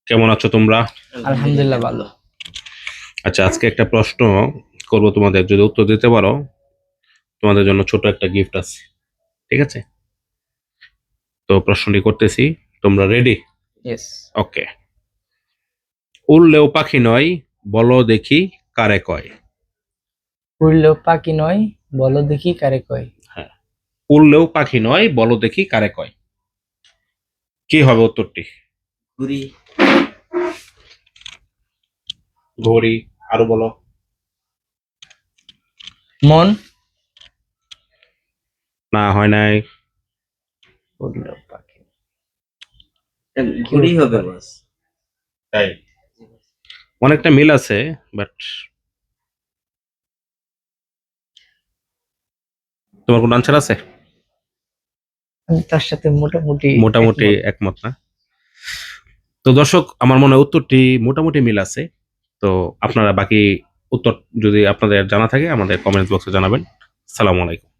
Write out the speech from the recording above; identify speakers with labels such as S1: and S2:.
S1: কেমন আছো তোমরা?
S2: আলহামদুলিল্লাহ ভালো।
S1: আচ্ছা, আজকে একটা প্রশ্ন করব তোমাদের, যদি উত্তর দিতে পারো তোমাদের জন্য ছোট একটা গিফট আছে। ঠিক আছে, তো প্রশ্নটি করতেছি, তোমরা রেডি?
S2: ইয়েস।
S1: ওকে। উড়লেও পাখি নয়, বলো দেখি কারে কয়?
S2: উড়লেও পাখি নয়, বলো দেখি কারে কয়।
S1: হ্যাঁ, উড়লেও পাখি নয়, বলো দেখি কারে কয়। কি হবে উত্তরটি?
S3: ঘুড়ি।
S1: ঘড়ি। আরো বলো।
S2: মন।
S1: না, হয় নাই।
S2: উড়লেও পাখি।
S3: ঘুড়ি হবে বস।
S1: তাই অনেকটা মিল আছে, বাট তোমার কোন আনসার আছে?
S2: আমি তার সাথে মোটামুটি
S1: মোটামুটি
S2: একমত।
S1: একমত না? তো দর্শক, আমার মনে হয় উত্তরটি মোটামুটি মিল আছে। তো আপনারা বাকি উত্তর যদি আপনাদের জানা থাকে আমাদের কমেন্ট বক্সে জানাবেন। আসসালামু আলাইকুম।